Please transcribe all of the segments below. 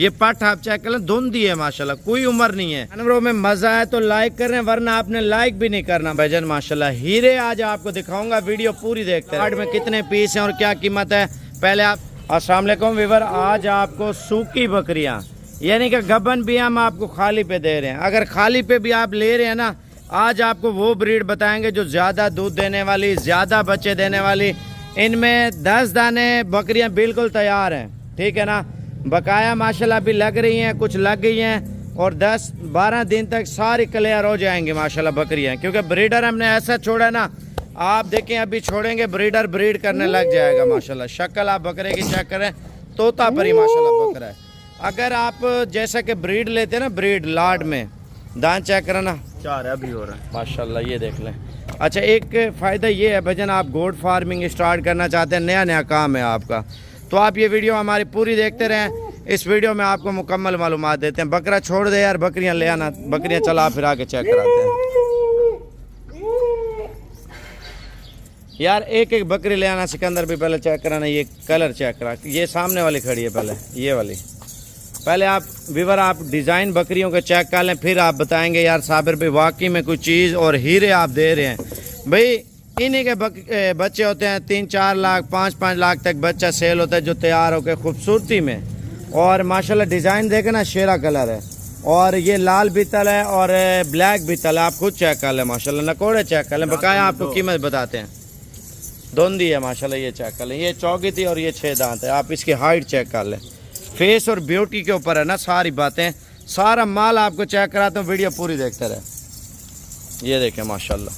ये पट आप चेक कर लें, धुंधी है माशाल्लाह, कोई उम्र नहीं है। जानवरों में मजा है तो लाइक कर रहे हैं, वरना आपने लाइक भी नहीं करना भाईजान माशाल्लाह। हीरे आज आपको दिखाऊंगा, वीडियो पूरी देखते हैं। में कितने पीस हैं और क्या कीमत है, पहले आप। अस्सलाम वालेकुम वीवर, आज आपको सूखी बकरियां यानी कि गबन भी हम आपको खाली पे दे रहे हैं। अगर खाली पे भी आप ले रहे हैं ना, आज आपको वो ब्रीड बताएंगे जो ज़्यादा दूध देने वाली, ज़्यादा बच्चे देने वाली। इनमें 10 दाने बकरियां बिल्कुल तैयार हैं, ठीक है ना। बकाया माशाल्लाह भी लग रही हैं, कुछ लग गई हैं, और 10-12 दिन तक सारी क्लियर हो जाएंगी माशाल्लाह बकरियां, क्योंकि ब्रीडर हमने ऐसा छोड़ा ना। आप देखें अभी छोड़ेंगे ब्रीडर ब्रीड करने लग जाएगा माशाल्लाह। शक्ल आप बकरे की चेक करें, तोता परी माशाल्लाह बकरा है। अगर आप जैसा कि ब्रीड लेते हैं ना, ब्रीड लाड में दान चेक करना 4 अभी हो रहा है माशाल्लाह, ये देख लें। अच्छा, एक फ़ायदा ये है भजन, आप गोट फार्मिंग स्टार्ट करना चाहते हैं, नया नया काम है आपका, तो आप ये वीडियो हमारी पूरी देखते रहें। इस वीडियो में आपको मुकम्मल मालूमात देते हैं। बकरा छोड़ दे यार, बकरियां ले आना, बकरियां चला फिर आके चेक कराते हैं यार। एक एक बकरी ले आना। सिकंदर भी पहले चेक कराना, ये कलर चेक करा, ये सामने वाली खड़ी है पहले, ये वाली। पहले आप विवर आप डिज़ाइन बकरियों के चेक कर लें, फिर आप बताएंगे यार साबिर भाई वाकई में कोई चीज़ और हीरे आप दे रहे हैं। भाई इन्हीं के बच्चे होते हैं 3-4 लाख 5-5 लाख तक बच्चा सेल होता है, जो तैयार होकर खूबसूरती में। और माशाल्लाह डिज़ाइन देखें ना, शेरा कलर है, और ये लाल बीतल है और ब्लैक बीतल है। आप खुद चेक कर लें माशाल्लाह, नकोड़े चेक कर लें, बकाया आपको कीमत बताते हैं। धुंधी है माशाल्लाह, ये चेक कर लें, ये चौकी थी और ये 6 दांत है। आप इसकी हाइट चेक कर लें, फेस और ब्यूटी के ऊपर है ना सारी बातें। सारा माल आपको चेक कराता हूँ, वीडियो पूरी देखते रहे। ये देखें माशाल्लाह,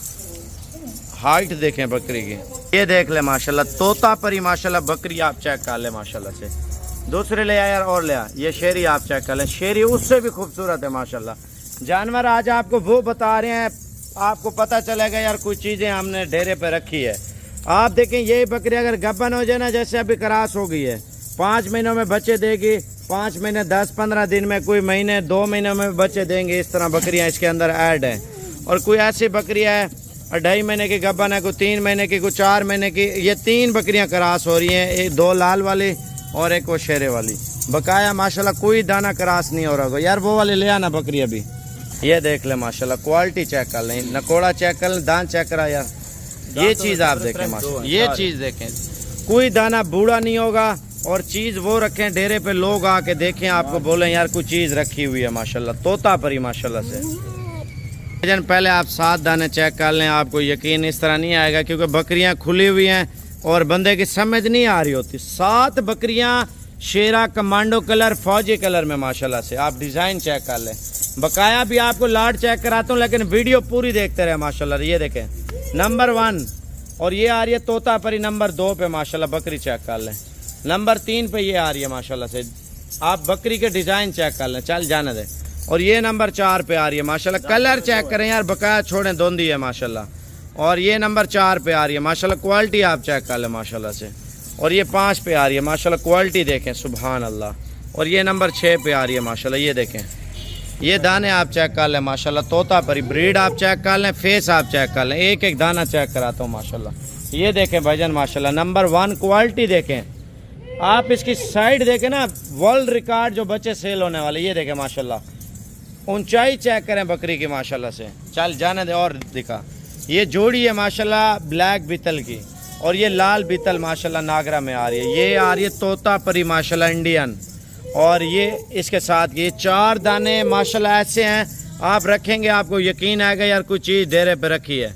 हाइट देखें बकरी की, ये देख ले माशाल्लाह, तोता परी माशाल्लाह बकरी आप चेक कर ले माशाल्लाह से। दूसरे ले आया यार, और ले आ, ये शेरी आप चेक कर लें, शेरी उससे भी खूबसूरत है माशाल्लाह। जानवर आज आपको वो बता रहे हैं, आपको पता चलेगा यार कोई चीज़ें हमने डेरे पे रखी है। आप देखें ये बकरी अगर गब्बन हो जाए ना, जैसे अभी क्रास हो गई है, 5 महीनों में बच्चे देगी, 5 महीने 10-15 दिन में, कोई महीने 2 महीनों में बच्चे देंगे। इस तरह बकरियां इसके अंदर ऐड हैं। और कोई ऐसी बकरी है 2.5 महीने की गब्बन है, कोई 3 महीने की, कोई 4 महीने की। ये 3 बकरियां क्रास हो रही हैं, एक 2 लाल वाली और एक वो शेरे वाली। बकाया माशाल्लाह कोई दाना क्रास नहीं हो रहा होगा यार। वो वाली ले आना बकरी अभी, ये देख ले माशाल्लाह, क्वालिटी चेक कर लें, नकोड़ा चेक कर लें, दान चेक करा यार। ये चीज़ आप देखें माशाल्लाह, ये चीज़ देखें, कोई दाना बूढ़ा नहीं होगा। और चीज़ वो रखें डेरे पे, लोग आके देखें, आपको बोलें यार कोई चीज़ रखी हुई है माशाल्लाह, तोता परी माशाल्लाह से। पहले आप 7 दाने चेक कर लें, आपको यकीन इस तरह नहीं आएगा, क्योंकि बकरियां खुली हुई हैं और बंदे की समझ नहीं आ रही होती। 7 बकरियां शेरा कमांडो कलर, फौजी कलर में माशाल्लाह से। आप डिज़ाइन चेक कर लें, बकाया भी आपको लाट चेक कराता हूँ, लेकिन वीडियो पूरी देखते रहे माशाल्लाह। ये देखें नंबर 1, और ये आ रही है तोता परी नंबर 2 पे माशाल्लाह, बकरी चेक कर लें। नंबर 3 पे ये आ रही है माशाल्लाह से, आप बकरी के डिज़ाइन चेक कर लें, चल जाने दें। और ये नंबर 4 पे आ रही है माशाल्लाह, कलर चेक करें यार, बकाया छोड़ें, धुंधी है माशाल्लाह। और ये नंबर 4 पे आ रही है माशाल्लाह, क्वालिटी आप चेक कर लें माशाल्लाह से। और ये 5 पे आ रही है माशाल्लाह, क्वालिटी देखें सुभान अल्लाह। और ये नंबर 6 पे आ रही है माशाल्लाह, ये देखें, ये दाने आप चेक कर लें माशाल्लाह, तोता परी। ब्रीड आप चेक कर लें, फेस आप चेक कर लें, एक एक दाना चेक कराता हूँ माशाल्लाह। ये देखें भाईजान माशाल्लाह, नंबर 1 क्वालिटी देखें। आप इसकी साइड देखें ना, वर्ल्ड रिकॉर्ड जो बच्चे सेल होने वाले, ये देखें माशाल्लाह। ऊंचाई चेक करें बकरी की माशाल्लाह से, चल जाने दे और दिखा। ये जोड़ी है माशाल्लाह ब्लैक बीतल की, और ये लाल बीतल माशाल्लाह नागरा में आ रही है। ये आ रही है तोता परी माशाल्लाह इंडियन, और ये इसके साथ ये 4 दाने माशाल्लाह ऐसे हैं, आप रखेंगे आपको यकीन आएगा यार कोई चीज़ डेरे पे रखी है।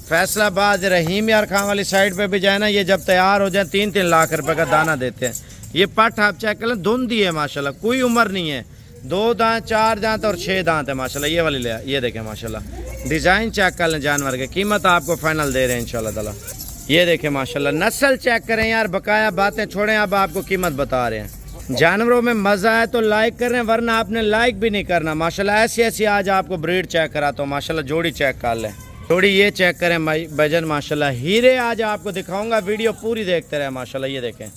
फैसलाबाद रहीम यार खां वाली साइड पे भी जाए ना, ये जब तैयार हो जाए 3-3 लाख रुपए का दाना देते हैं। ये पट आप चेक कर लें, धुंधी है माशाल्लाह, कोई उम्र नहीं है, 2 दांत 4 दांत और 6 दांत है माशाल्लाह। ये वाली ले, ये देखें माशाल्लाह, डिज़ाइन चेक कर लें जानवर के, कीमत आपको फाइनल दे रहे हैं इंशाल्लाह ताला। ये देखें माशाल्लाह, नस्ल चेक करें यार, बकाया बातें छोड़ें, अब आपको कीमत बता रहे हैं। जानवरों में मज़ा है तो लाइक कर रहे हैं, वरना आपने लाइक भी नहीं करना माशाल्लाह। ऐसी ऐसी आज आपको ब्रीड चेक कराता हूँ माशाल्लाह, जोड़ी चेक कर लें, जोड़ी ये चेक करें भजन माशाल्लाह। हीरे आज आपको दिखाऊंगा, वीडियो पूरी देखते रहे माशाल्लाह। ये देखें,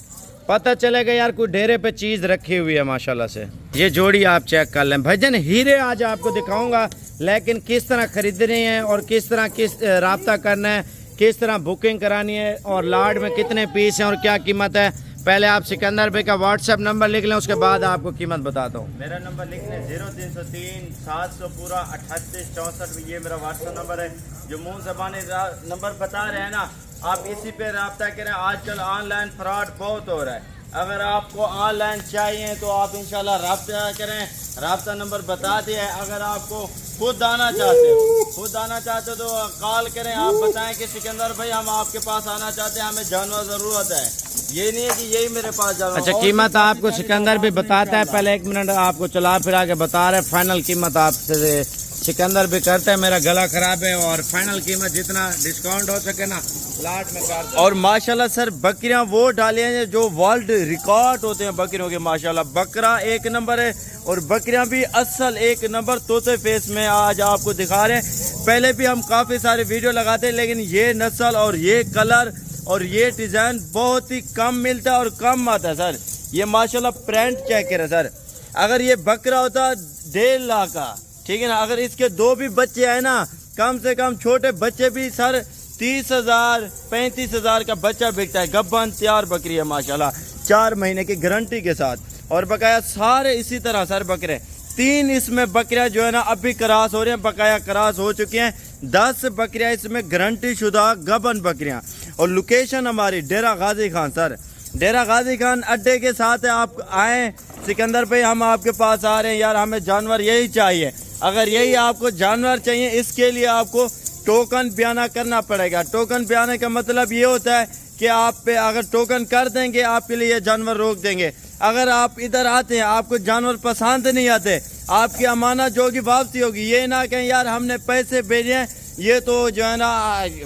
पता चलेगा यार कोई डेरे पे चीज़ रखी हुई है माशाल्लाह से। ये जोड़ी आप चेक कर लें भजन, हीरे आज आपको दिखाऊंगा, लेकिन किस तरह खरीदनी है और किस तरह राब्ता करना है, किस तरह बुकिंग करानी है, और लाड में कितने पीस हैं और क्या कीमत है, पहले आप सिकंदर भाई का व्हाट्सएप नंबर लिख लें, उसके बाद आपको कीमत बताता हूँ। मेरा नंबर लिख लें 0303 700 पूरा 38 64, ये मेरा व्हाट्सएप नंबर है। जो मुंह ज़बानी नंबर बता रहे हैं ना, आप इसी पे रब्ता करें। आजकल ऑनलाइन फ्रॉड बहुत हो रहा है। अगर आपको ऑनलाइन चाहिए तो आप इंशाल्लाह रब्ता करें, रब्ता नंबर बता दिया है। अगर आपको खुद आना चाहते हो तो कॉल करें, आप बताएं कि सिकंदर भाई हम आपके पास आना चाहते हैं, हमें जानवर ज़रूरत है। ये नहीं है कि यही मेरे पास जानवर। अच्छा, कीमत आपको सिकंदर भी बताता है। पहले 1 मिनट आपको चला फिरा के बता रहे, फाइनल कीमत आपसे सिकंदर भी करते हैं। मेरा गला खराब है और फाइनल कीमत जितना डिस्काउंट हो सके ना लाट में कर दो। और माशाल्लाह सर बकरियां वो डाली हैं जो वर्ल्ड रिकॉर्ड होते हैं बकरियों के। माशाल्लाह बकरा 1 नंबर है और बकरियां भी असल 1 नंबर तोते फेस में आज आपको दिखा रहे हैं। पहले भी हम काफ़ी सारे वीडियो लगाते हैं, लेकिन ये नस्ल और ये कलर और ये डिज़ाइन बहुत ही कम मिलता है और कम आता है सर। ये माशाल्लाह प्रिंट चेक करें सर, अगर ये बकरा होता 1.5 लाख का, ठीक है ना, अगर इसके 2 भी बच्चे आए ना, कम से कम छोटे बच्चे भी सर 30,000 35,000 का बच्चा बिकता है। गब्बन तैयार बकरी है माशाल्लाह, 4 महीने की गारंटी के साथ। और बकाया सारे इसी तरह सर बकरे 3 इसमें बकरियां जो है ना अभी क्रॉस हो रही हैं, बकाया क्रॉस हो चुकी हैं। 10 बकरियां इसमें गारंटी शुदा गबन बकरियां। और लोकेशन हमारी डेरा गाजी खान सर, डेरा गाजी खान अड्डे के साथ है। आप आएँ सिकंदर भाई, हम आपके पास आ रहे हैं यार, हमें जानवर यही चाहिए। अगर यही आपको जानवर चाहिए, इसके लिए आपको टोकन बयाना करना पड़ेगा। टोकन बयाने का मतलब ये होता है कि आप पे अगर टोकन कर देंगे आपके लिए जानवर रोक देंगे। अगर आप इधर आते हैं, आपको जानवर पसंद नहीं आते, आपकी अमानत जो होगी वापसी होगी। ये ना कहें यार हमने पैसे भेजे हैं, ये तो जो है ना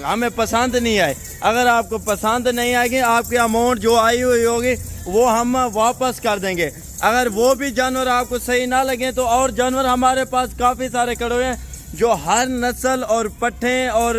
हमें पसंद नहीं आए। अगर आपको पसंद नहीं आएगी, आपकी अमाउंट जो आई हुई होगी वो हम वापस कर देंगे। अगर वो भी जानवर आपको सही ना लगे तो और जानवर हमारे पास काफ़ी सारे खड़े हुए हैं जो हर नस्ल और पट्ठे और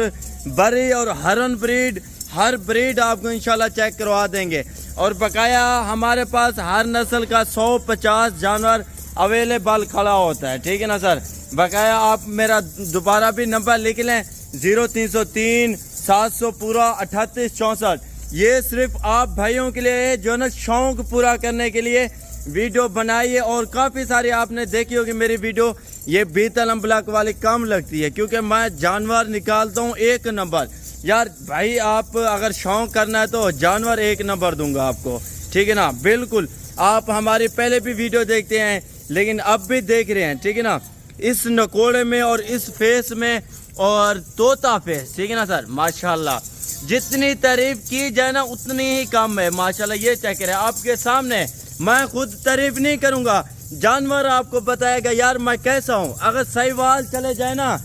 बरी और हरन ब्रीड, हर ब्रीड आपको इंशाल्लाह चेक करवा देंगे। और बकाया हमारे पास हर नस्ल का 150 जानवर अवेलेबल खड़ा होता है, ठीक है ना सर। बकाया आप मेरा दोबारा भी नंबर लिख लें 0303 700 पूरा 38 64। ये सिर्फ आप भाइयों के लिए जो ना शौक पूरा करने के लिए वीडियो बनाइए। और काफ़ी सारी आपने देखी होगी मेरी वीडियो, ये बीतलम ब्लॉक वाली कम लगती है क्योंकि मैं जानवर निकालता हूँ 1 नंबर। यार भाई आप अगर शौक करना है तो जानवर 1 नंबर दूंगा आपको, ठीक है ना। बिल्कुल, आप हमारी पहले भी वीडियो देखते हैं लेकिन अब भी देख रहे हैं, ठीक है ना। इस नकोड़े में और इस फेस में और तोता फेस, ठीक है ना सर। माशाल्लाह जितनी तारीफ की जाए ना उतनी ही कम है माशाल्लाह। ये चेक करें आपके सामने, मैं खुद तारीफ नहीं करूंगा, जानवर आपको बताएगा यार मैं कैसा हूँ। अगर सहीवाल चले जाए ना,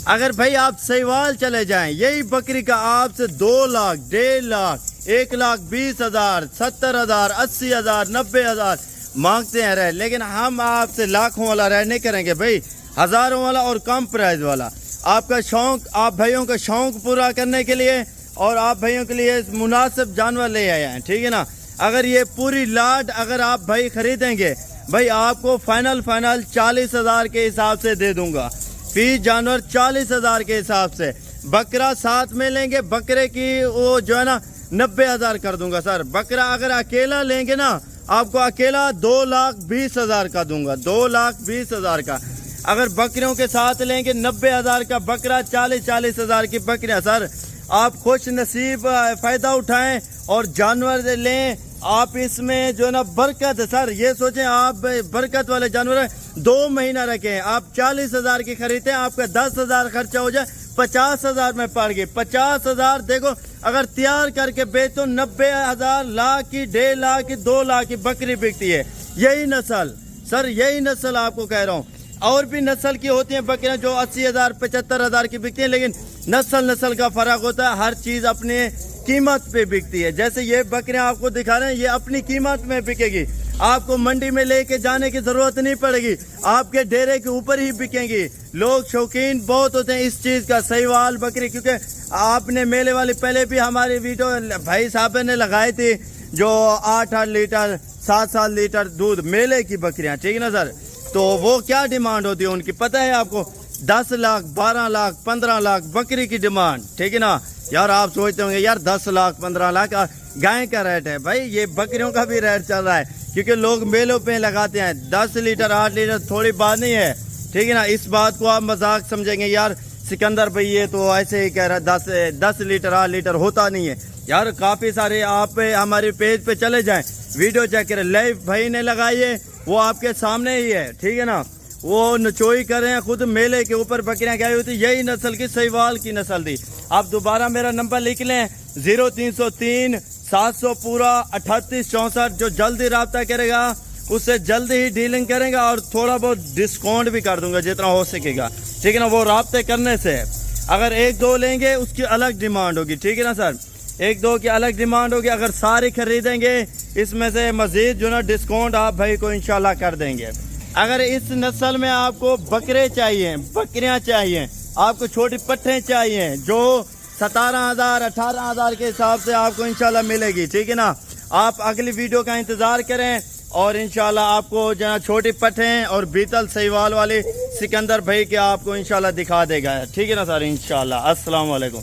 अगर भाई आप सहीवाल चले जाएं, यही बकरी का आपसे 2 लाख 1.5 लाख 1,20,000 70,000 80,000 90,000 मांगते हैं रहे, लेकिन हम आपसे लाखों वाला रह नहीं करेंगे भाई, हज़ारों वाला और कम प्राइस वाला। आपका शौक, आप भाइयों का शौक पूरा करने के लिए और आप भाइयों के लिए मुनासिब जानवर ले आए हैं, ठीक है ना। अगर ये पूरी लाट अगर आप भाई खरीदेंगे भाई, आपको फाइनल 40,000 के हिसाब से दे दूंगा। फीस जानवर 40,000 के हिसाब से। बकरा साथ में लेंगे, बकरे की वो जो है ना 90,000 कर दूंगा सर। बकरा अगर अकेला लेंगे ना, आपको अकेला 2,20,000 का दूंगा, 2,20,000 का। अगर बकरियों के साथ लेंगे 90,000 का बकरा, 40,000 की बकरियां सर। आप खुश नसीब फ़ायदा उठाएं और जानवर लें। आप इसमें जो है ना बरकत है सर। ये सोचें आप बरकत वाले जानवर 2 महीना रखें, आप 40,000 की खरीदते हैं, आपका 10,000 खर्चा हो जाए, 50,000 में पड़ गई। 50,000 देखो अगर तैयार करके बेचो 90,000 लाख की 1.5 लाख की 2 लाख की बकरी बिकती है। यही नस्ल सर, यही नस्ल आपको कह रहा हूँ। और भी नस्ल की होती हैं बकरियां जो 80,000 75,000 की बिकती हैं, लेकिन नस्ल का फर्क होता है। हर चीज़ अपने कीमत पे बिकती है। जैसे ये बकरियां आपको दिखा रहे हैं, ये अपनी कीमत में बिकेगी, आपको मंडी में लेके जाने की जरूरत नहीं पड़ेगी, आपके डेरे के ऊपर ही बिकेंगी। लोग शौकीन बहुत होते हैं इस चीज़ का, सहीवाल बकरी, क्योंकि आपने मेले वाली पहले भी हमारी वीडियो भाई साहब ने लगाई थी जो 8-8 लीटर 7-7 लीटर दूध मेले की बकरियां, ठीक है ना सर। तो वो क्या डिमांड होती है उनकी पता है आपको, 10 लाख 12 लाख 15 लाख बकरी की डिमांड, ठीक है ना। यार आप सोचते होंगे यार 10 लाख 15 लाख गाय का रेट है भाई, ये बकरियों का भी रेट चल रहा है, क्योंकि लोग मेलों पे लगाते हैं 10 लीटर 8 लीटर थोड़ी बात नहीं है, ठीक है ना। इस बात को आप मजाक समझेंगे यार सिकंदर भाई ये तो ऐसे ही कह रहा है 10 लीटर 8 लीटर होता नहीं है यार। काफ़ी सारे आप हमारे पेज पे चले जाएं, वीडियो चेक करें, लाइव भाई ने लगाई है, वो आपके सामने ही है, ठीक है ना। वो नचोई कर रहे हैं, खुद मेले के ऊपर बकरियां गाई हुई थी, यही नस्ल की सहीवाल की नस्ल थी। आप दोबारा मेरा नंबर लिख लें 0303 700 पूरा 38 64। जो जल्दी रब्ता करेगा उससे जल्दी ही डीलिंग करेंगे और थोड़ा बहुत डिस्काउंट भी कर दूंगा जितना हो सकेगा, ठीक है ना। वो रब्ते करने से अगर 1-2 लेंगे उसकी अलग डिमांड होगी, ठीक है ना सर, 1-2 की अलग डिमांड होगी। अगर सारी खरीदेंगे इसमें से मजीद जो ना डिस्काउंट आप भाई को इंशाल्लाह कर देंगे। अगर इस नस्ल में आपको बकरे चाहिए, बकरियां चाहिए, आपको छोटी पट्ठे चाहिए जो 17,000 18,000 के हिसाब से आपको इंशाल्लाह मिलेगी, ठीक है ना। आप अगली वीडियो का इंतजार करें और इंशाल्लाह आपको जो छोटी पट्ठे और बीतल सहीवाल वाले सिकंदर भाई के आपको इंशाल्लाह दिखा देगा, ठीक है ना सर, इंशाल्लाह। अस्सलाम वालेकुम।